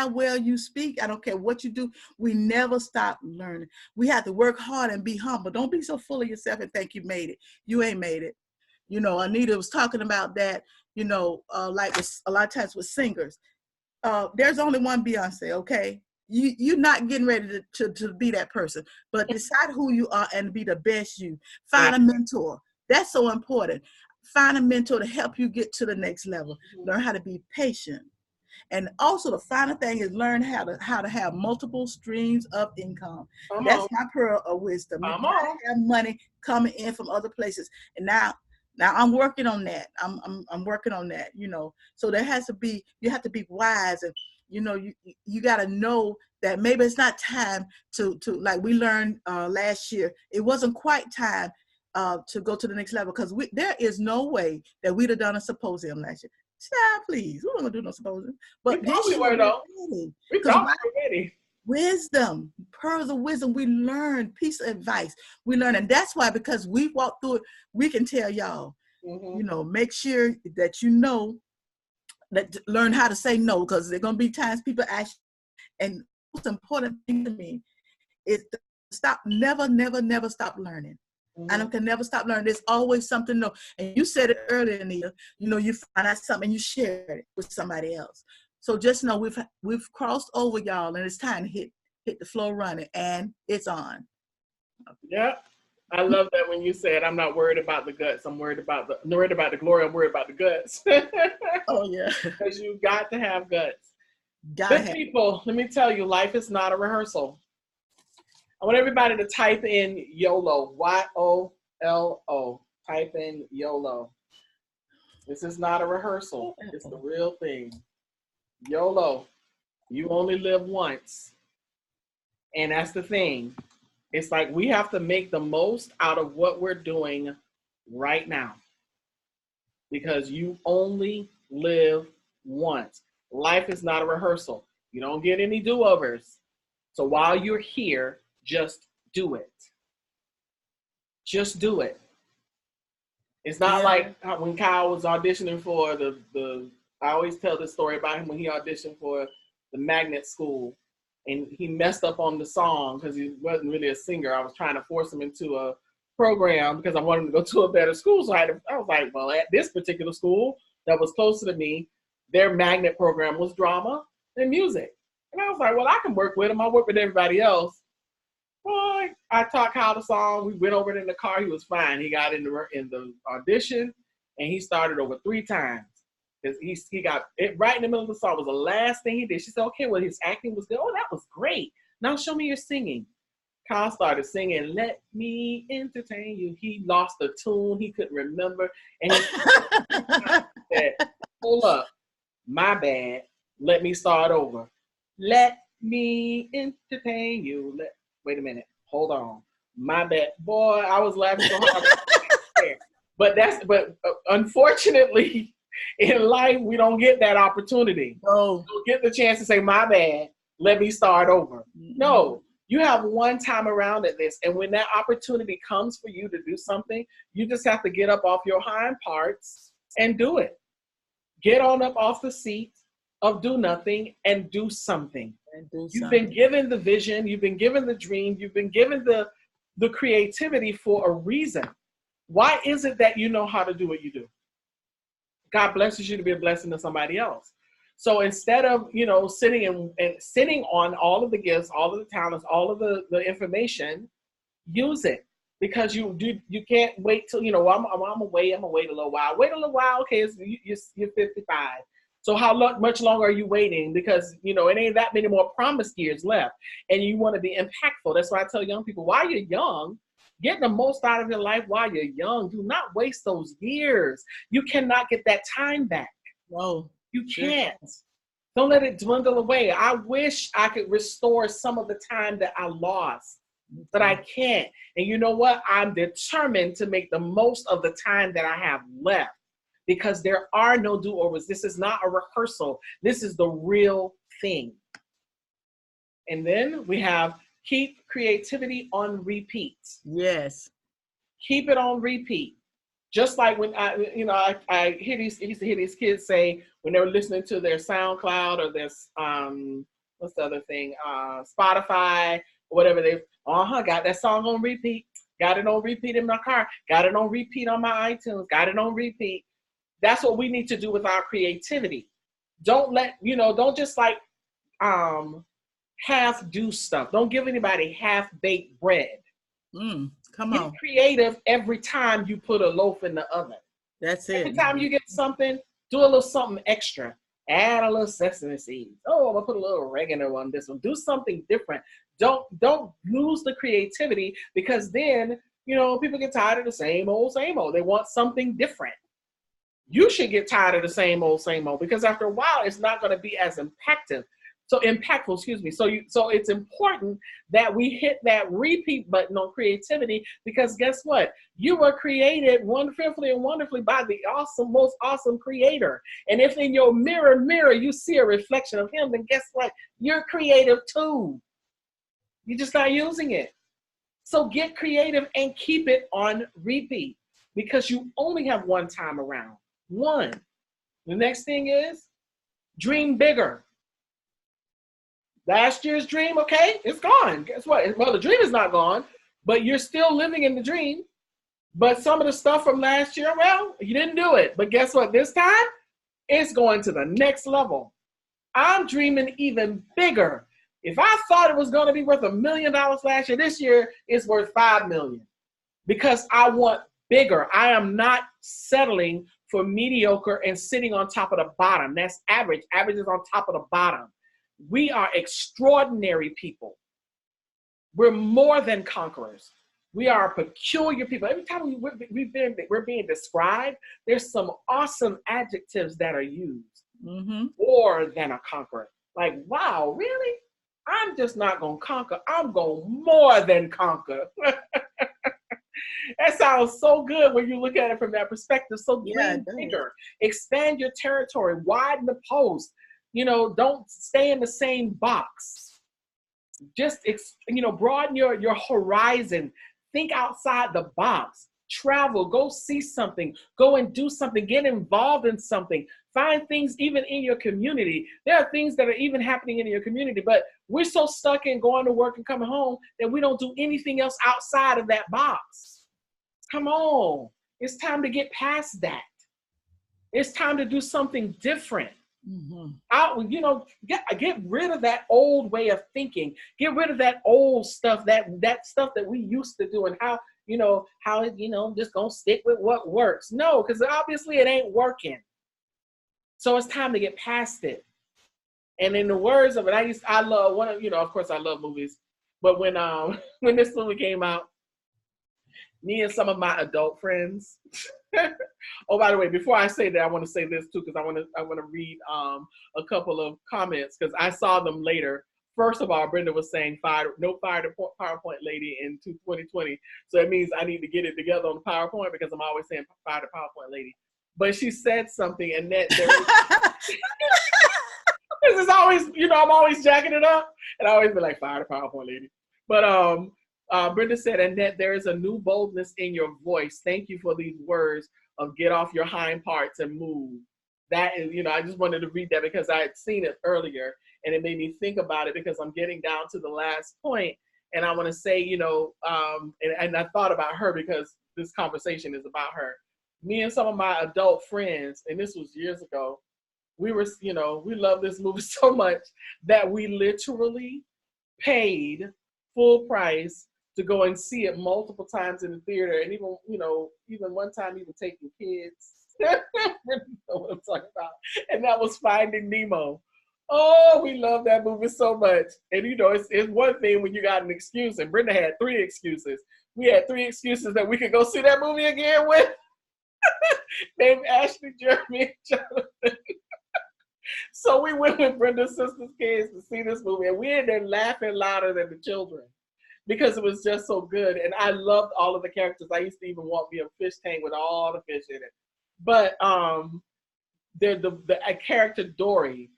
well you speak. I don't care what you do. We never stop learning. We have to work hard and be humble. Don't be so full of yourself and think you made it. You ain't made it. You know, Anita was talking about that, you know, like a lot of times with singers. There's only one Beyonce, okay? You're not getting ready to be that person, but decide who you are and be the best you. Find a mentor. That's so important. Find a mentor to help you get to the next level. Learn how to be patient. And also the final thing is learn how to have multiple streams of income. That's my pearl of wisdom. You gotta have money coming in from other places. And now I'm working on that. I'm working on that, you know. So there has to be, you have to be wise, and you know, you got to know that maybe it's not time to like we learned last year. It wasn't quite time to go to the next level, because there is no way that we'd have done a symposium last year. Child, please, we don't gonna do no symposium. But this year we're ready. We thought we were ready. Wisdom, pearls of wisdom, we learn, piece of advice, we learn. And that's why, because we walked through it, we can tell y'all, you know, make sure that you know, that learn how to say no, because there are going to be times people ask. And the most important thing to me is to stop, never stop learning. I can never stop learning. There's always something new. And you said it earlier, Anita, you know, you find out something and you share it with somebody else. So just know we've crossed over, y'all, and it's time to hit the floor running, and it's on. Yeah, I love that when you said, "I'm not worried about the guts. I'm worried about the glory. I'm worried about the guts." Oh yeah, because you got to have guts. Good people, let me tell you, life is not a rehearsal. I want everybody to type in YOLO, YOLO. Type in YOLO. This is not a rehearsal. It's the real thing. YOLO. You only live once. And that's the thing. It's like we have to make the most out of what we're doing right now. Because you only live once. Life is not a rehearsal. You don't get any do-overs. So while you're here, just do it. Just do it. It's not like when Kyle was auditioning for I always tell this story about him when he auditioned for the magnet school, and he messed up on the song because he wasn't really a singer. I was trying to force him into a program because I wanted him to go to a better school. So I was like, well, at this particular school that was closer to me, their magnet program was drama and music. And I was like, well, I can work with him. I work with everybody else. Well, I taught Kyle the song. We went over it in the car. He was fine. He got in the audition, and he started over 3 times. Because he got it right in the middle of the song. It was the last thing he did. She said, okay, well, his acting was good. Oh, that was great. Now show me your singing. Kyle started singing, "Let Me Entertain You." He lost the tune. He couldn't remember. And he said, hold up. My bad. Let me start over. Let me entertain you. Wait a minute. Hold on. My bad. Boy, I was laughing so hard. But unfortunately, in life, we don't get that opportunity. No. We don't get the chance to say, my bad. Let me start over. No. You have one time around at this. And when that opportunity comes for you to do something, you just have to get up off your hind parts and do it. Get on up off the seat of do nothing and do something. You've been given the vision. You've been given the dream. You've been given the creativity for a reason. Why is it that you know how to do what you do? God blesses you to be a blessing to somebody else. So instead of, sitting and sitting on all of the gifts, all of the talents, all of the information, use it. Because you can't wait till, I'm gonna wait a little while. Wait a little while. Okay, you're 55. So how much longer are you waiting? Because, you know, it ain't that many more promised years left. And you want to be impactful. That's why I tell young people, while you're young, get the most out of your life while you're young. Do not waste those years. You cannot get that time back. Whoa. You can't. Don't let it dwindle away. I wish I could restore some of the time that I lost, but I can't. And you know what? I'm determined to make the most of the time that I have left, because there are no do-overs. This is not a rehearsal. This is the real thing. And then we have keep creativity on repeat. Yes. Keep it on repeat. Just like when I hear used to hear these kids say when they were listening to their SoundCloud or their what's the other thing, Spotify or whatever, got that song on repeat, got it on repeat in my car, got it on repeat on my iTunes, got it on repeat. That's what we need to do with our creativity. Don't just like half do stuff. Don't give anybody half baked bread. Come Get on. creative every time you put a loaf in the oven. That's it. Every time you get something, do a little something extra. Add a little sesame seeds. Oh, I'm gonna put a little oregano on this one. Do something different. Don't lose the creativity, because then, you know, people get tired of the same old, same old. They want something different. You should get tired of the same old, because after a while, it's not going to be as impactful, excuse me. So it's important that we hit that repeat button on creativity, because guess what? You were created fearfully and wonderfully by the most awesome creator. And if in your mirror, you see a reflection of him, then guess what? You're creative too. You're just not using it. So get creative and keep it on repeat, because you only have one time around. One. The next thing is dream bigger. Last year's dream, okay, it's gone. Guess what? Well, the dream is not gone, but you're still living in the dream. But some of the stuff from last year, well, you didn't do it. But guess what? This time, it's going to the next level. I'm dreaming even bigger. If I thought it was going to be worth $1 million last year, this year it's worth $5 million, because I want bigger. I am not settling for mediocre and sitting on top of the bottom. That's average. Average is on top of the bottom. We are extraordinary people. We're more than conquerors. We are peculiar people. Every time we're being described, there's some awesome adjectives that are used. More than a conqueror. Like, wow, really? I'm just not going to conquer. I'm going to more than conquer. That sounds so good when you look at it from that perspective. So dream bigger, expand your territory, widen the post. You know, don't stay in the same box. Just, broaden your horizon. Think outside the box. Travel, go see something, go and do something, get involved in something. Find things even in your community. There are things that are even happening in your community, but we're so stuck in going to work and coming home that we don't do anything else outside of that box. Come on. It's time to get past that. It's time to do something different. Get rid of that old way of thinking. Get rid of that old stuff, that stuff that we used to do, and how just gonna stick with what works. No, because obviously it ain't working. So it's time to get past it. And in the words of it, I love one of, of course I love movies, but when this movie came out, me and some of my adult friends. Oh, by the way, before I say that, I want to say this too, because I want to read a couple of comments, because I saw them later. First of all, Brenda was saying no fire to PowerPoint lady in 2020. So it means I need to get it together on the PowerPoint, because I'm always saying fire to PowerPoint lady. But she said something, and that this is always, I'm always jacking it up, and I always be like fire to PowerPoint lady. But Brenda said, Annette, there is a new boldness in your voice. Thank you for these words of get off your hind parts and move. That is, I just wanted to read that because I had seen it earlier, and it made me think about it, because I'm getting down to the last point, and I want to say, and I thought about her because this conversation is about her. Me and some of my adult friends, and this was years ago, we were, we love this movie so much that we literally paid full price to go and see it multiple times in the theater, and even one time even taking kids. Brenda know what I'm talking about. And that was Finding Nemo. Oh, we love that movie so much. And you know, it's one thing when you got an excuse, and Brenda had 3 excuses. We had 3 excuses that we could go see that movie again with. Named Ashley, Jeremy, and Jonathan. So we went with Brenda's sister's kids to see this movie, and we in there laughing louder than the children because it was just so good. And I loved all of the characters. I used to even want me a fish tank with all the fish in it. But the character Dory,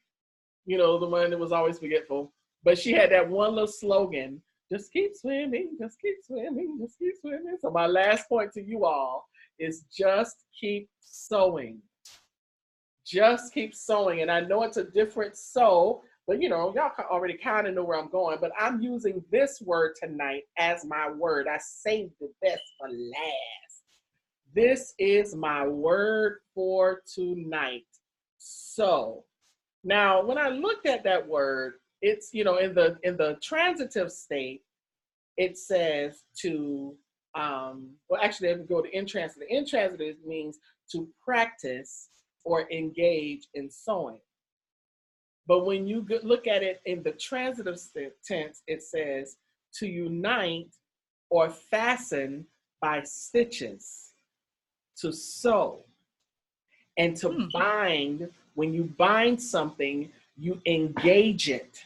you know, the one that was always forgetful, but she had that one little slogan: "Just keep swimming, just keep swimming, just keep swimming." So my last point to you all is just keep sewing. Just keep sewing. And I know it's a different sew, but you know, y'all already kind of know where I'm going. But I'm using this word tonight as my word. I saved the best for last. This is my word for tonight. So now when I looked at that word, it's, you know, in the transitive state, it says to well, actually, let me go to intransitive. Intransitive means to practice or engage in sewing. But when you look at it in the transitive tense, it says to unite or fasten by stitches, to sew, and to bind. When you bind something, you engage it.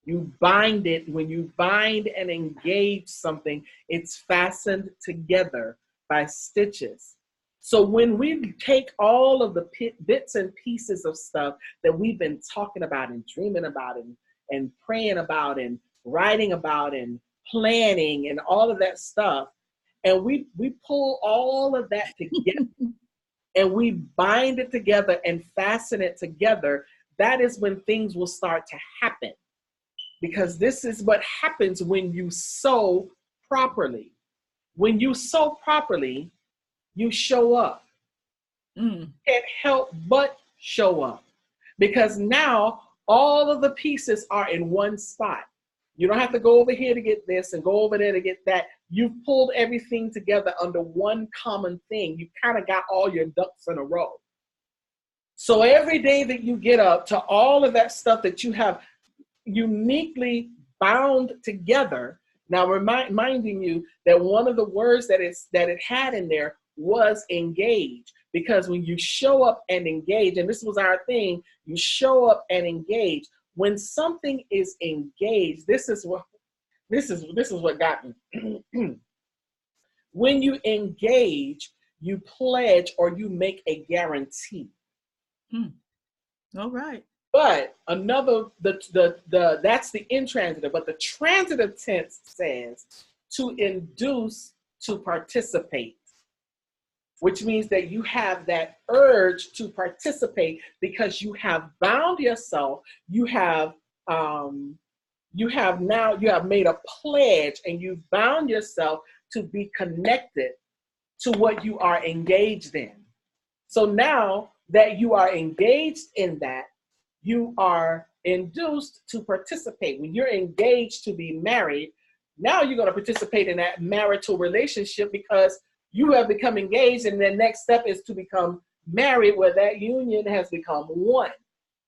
You bind it. When you bind and engage something, it's fastened together by stitches. So when we take all of the bits and pieces of stuff that we've been talking about and dreaming about and praying about and writing about and planning and all of that stuff, and we pull all of that together and we bind it together and fasten it together, that is when things will start to happen. Because this is what happens when you sew properly. When you sew properly, you show up. Can't help but show up. Because now all of the pieces are in one spot. You don't have to go over here to get this and go over there to get that. You've pulled everything together under one common thing. You kind of got all your ducks in a row. So every day that you get up to all of that stuff that you have uniquely bound together. Now, reminding you that one of the words that it had in there was engage, because when you show up and engage, and this was our thing, you show up and engage. When something is engaged, this is what got me. When you engage, you pledge or you make a guarantee. All right. But that's the intransitive, but the transitive tense says to induce to participate, which means that you have that urge to participate because you have bound yourself, you have made a pledge and you've bound yourself to be connected to what you are engaged in. So now that you are engaged in that, you are induced to participate. When you're engaged to be married, now you're going to participate in that marital relationship because you have become engaged, and the next step is to become married, where that union has become one.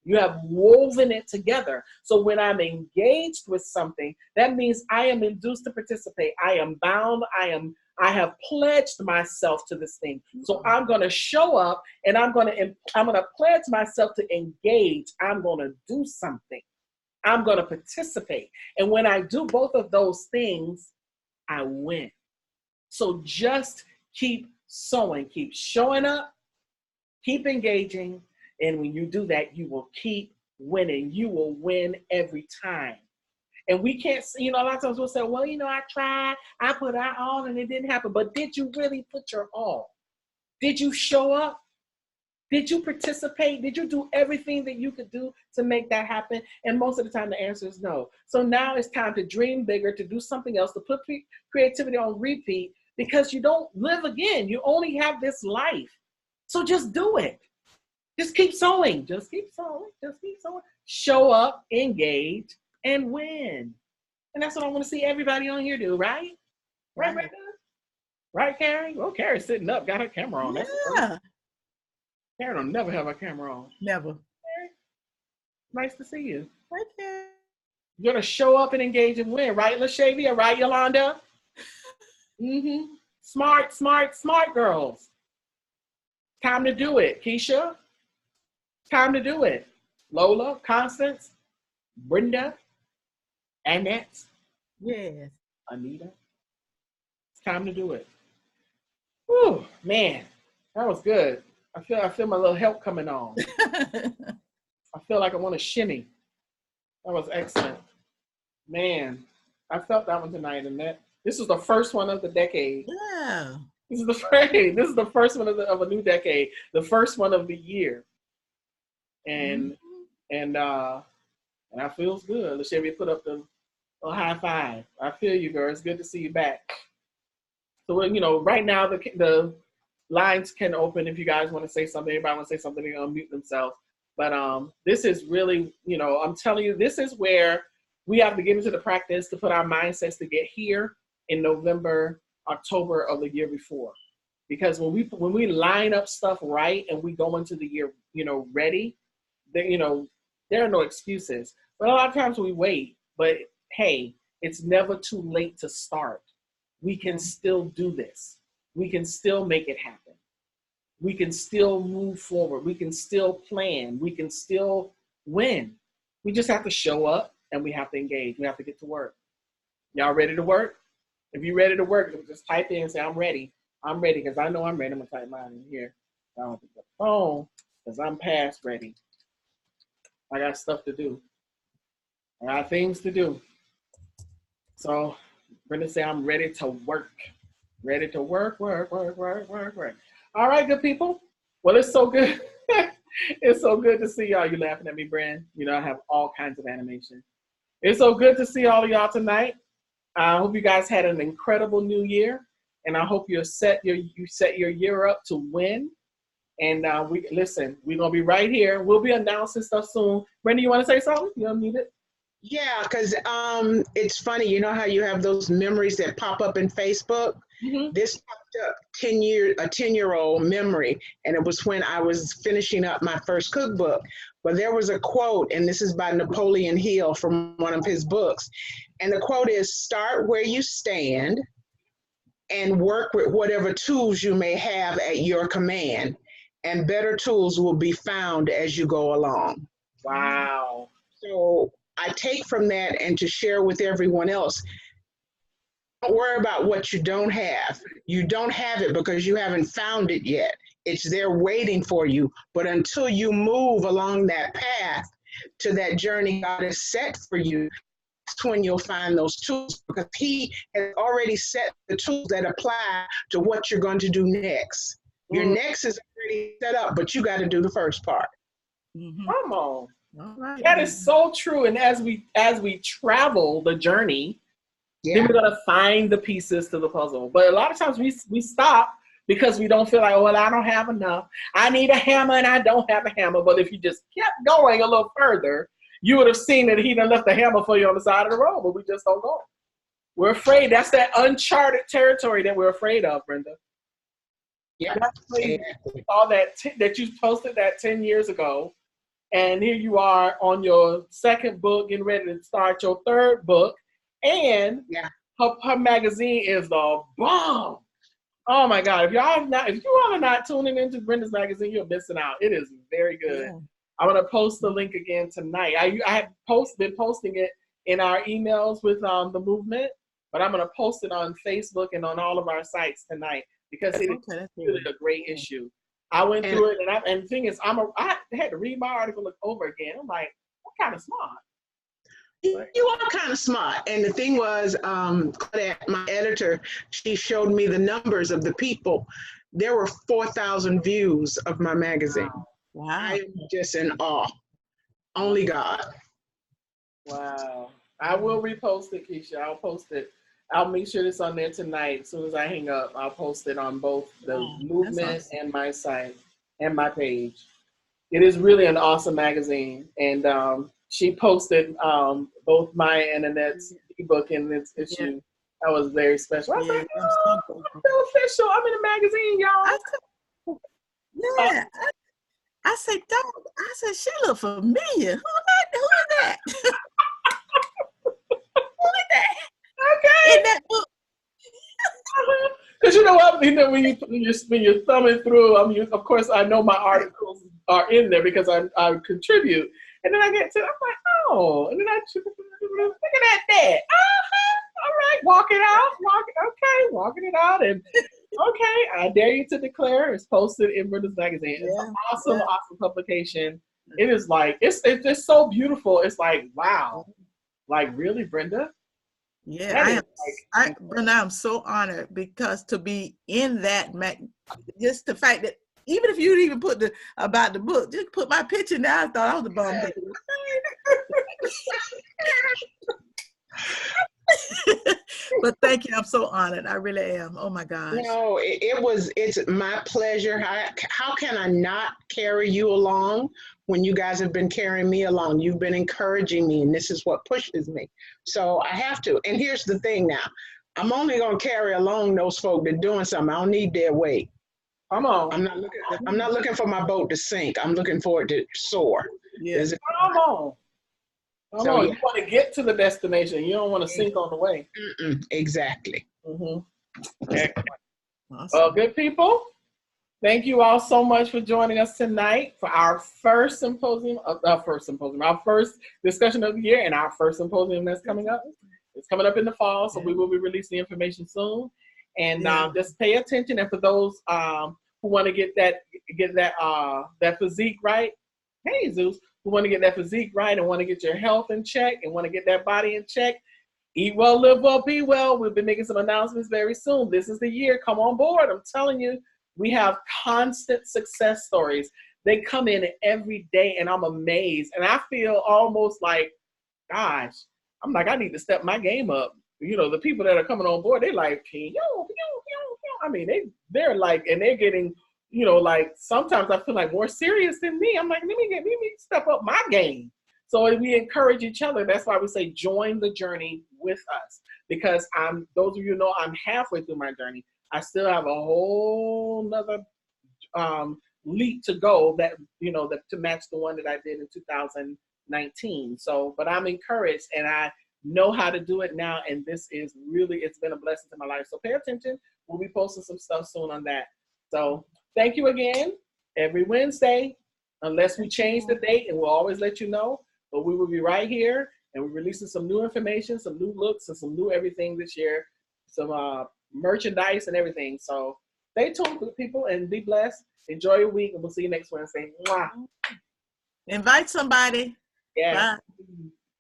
You have woven it together. So when I'm engaged with something, that means I am induced to participate. I am bound. I have pledged myself to this thing. So I'm going to show up and I'm going to pledge myself to engage. I'm going to do something. I'm going to participate. And when I do both of those things, I win. So just keep sewing, keep showing up, keep engaging. And when you do that, you will keep winning. You will win every time. And we can't, a lot of times we'll say, well, I tried, I put out all and it didn't happen. But did you really put your all? Did you show up? Did you participate? Did you do everything that you could do to make that happen? And most of the time the answer is no. So now it's time to dream bigger, to do something else, to put creativity on repeat, because you don't live again. You only have this life. So just do it. Just keep sewing. Just keep sewing. Just keep sewing. Show up, engage, and win. And that's what I want to see everybody on here do, right? Right, Brenda? Right, Carrie? Well, Carrie's sitting up, got her camera on. Yeah. Karen will never have her camera on. Never. Nice to see you. Right there. You're gonna show up and engage and win, right, LaShavia? Right, Yolanda? Mm-hmm. Smart, smart, smart girls. Time to do it, Keisha. Time to do it. Lola, Constance, Brenda, Annette. Yes. Anita. It's time to do it. Whew, man, that was good. I feel my little help coming on. I feel like I want to shimmy. That was excellent. Man, I felt that one tonight, and this was the first one of the decade. Yeah. This is the first one of a new decade. The first one of the year. And that feels good. LaShavia put up the high five. I feel you, girl. It's good to see you back. So, right now the lines can open if you guys want to say something. Everybody want to say something, they unmute themselves. But this is really, I'm telling you, this is where we have to get into the practice to put our mindsets to get here in November, October of the year before. Because when we line up stuff right and we go into the year, ready, then, there are no excuses. But a lot of times we wait. But hey, it's never too late to start. We can still do this. We can still make it happen. We can still move forward. We can still plan. We can still win. We just have to show up and we have to engage. We have to get to work. Y'all ready to work? If you're ready to work, just type in and say, I'm ready. I'm ready because I know I'm ready. I'm going to type mine in here. I don't pick up the phone because I'm past ready. I got stuff to do. I got things to do. So Brenda say I'm ready to work. Ready to work. All right, good people. Well, it's so good. It's so good to see y'all. You laughing at me, Brand. I have all kinds of animation. It's so good to see all of y'all tonight. I hope you guys had an incredible new year. And I hope you set your year up to win. And we're gonna be right here. We'll be announcing stuff soon. Brenda, you want to say something? You unmute it. Yeah, because it's funny. You know how you have those memories that pop up in Facebook? Mm-hmm. This popped up a 10-year-old memory, and it was when I was finishing up my first cookbook. But there was a quote, and this is by Napoleon Hill from one of his books. And the quote is, start where you stand and work with whatever tools you may have at your command. And better tools will be found as you go along. Wow. So I take from that and to share with everyone else, don't worry about what you don't have. You don't have it because you haven't found it yet. It's there waiting for you. But until you move along that path to that journey God has set for you, that's when you'll find those tools, because He has already set the tools that apply to what you're going to do next. Your next is already set up, but you got to do the first part. Mm-hmm. Come on. All right. That is so true. And as we travel the journey, then we're gonna find the pieces to the puzzle. But a lot of times we stop because we don't feel like, well, I don't have enough. I need a hammer and I don't have a hammer. But if you just kept going a little further, you would have seen that He done left the hammer for you on the side of the road, but we just don't go. We're afraid. That's that uncharted territory that we're afraid of, Brenda. Yeah. That's crazy. All that you posted that 10 years ago. And here you are on your second book, getting ready to start your third book. And her magazine is the bomb. Oh my God. If you all are not tuning into Brenda's magazine, you're missing out. It is very good. Yeah. I'm going to post the link again tonight. I have been posting it in our emails with the movement, but I'm going to post it on Facebook and on all of our sites tonight because it is really a great issue. I went through it, and the thing is, I had to read my article over again. I'm like, I'm kind of smart. You are kind of smart. And the thing was, my editor, she showed me the numbers of the people. There were 4,000 views of my magazine. Wow. I am just in awe. Only God. Wow. I will repost it, Keisha. I'll post it. I'll make sure it's on there tonight. As soon as I hang up, I'll post it on both the movement and my site and my page. It is really an awesome magazine. And she posted both my and Annette's ebook in its issue. Yeah. That was very special. I was like, oh, I'm so official. I'm in a magazine, y'all. I said, dog, I said, she look familiar. Who is that? Who is that? Okay. In that book. Because you know what, when you're thumbing through, of course, I know my articles are in there because I contribute, and then I get to, I'm like, oh, and then I looking at that. All right, walking it out, and okay, I dare you to declare. It's posted in Brenda's Magazine. It's an awesome publication. It is like it's just so beautiful. It's like, wow, like really, Brenda. Yeah, Brenda, I'm so honored because to be in that, just the fact that even if you didn't even put about the book, just put my picture there, I thought I was a bum. But thank you, I'm so honored. I really am. Oh my gosh. No, it's my pleasure. How can I not carry you along when you guys have been carrying me along? You've been encouraging me, and this is what pushes me. So I have to. And here's the thing now. I'm only going to carry along those folk that are doing something. I don't need their weight. Come on. I'm not looking for my boat to sink. I'm looking for it to soar. Yeah. Come on. Come on. You want to get to the destination. You don't want to sink on the way. Exactly. Mm-hmm. Excellent. Awesome. Well, good people. Thank you all so much for joining us tonight for our first symposium, our first discussion of the year, and our first symposium that's coming up. It's coming up in the fall, so we will be releasing information soon. And just pay attention. And for those who want to get that physique right, hey Zeus, who want to get that physique right and want to get your health in check and want to get that body in check, eat well, live well, be well. We'll be making some announcements very soon. This is the year. Come on board. I'm telling you, we have constant success stories. They come in every day, and I'm amazed. And I feel almost like, gosh, I'm like, I need to step my game up. You know, the people that are coming on board, they're like, I mean, they're like, and they're getting, you know, like sometimes I feel like more serious than me. I'm like, let me step up my game. So we encourage each other. That's why we say join the journey with us, because those of you know I'm halfway through my journey. I still have a whole nother leap to go that to match the one that I did in 2019. So, but I'm encouraged and I know how to do it now. And this is really, it's been a blessing to my life. So pay attention. We'll be posting some stuff soon on that. So thank you again. Every Wednesday, unless we change the date, and we'll always let you know, but we will be right here and we're releasing some new information, some new looks and some new everything this year, some merchandise and everything. So stay tuned, people, and be blessed. Enjoy your week, and we'll see you next Wednesday. Mwah. Invite somebody. Yeah. Bye.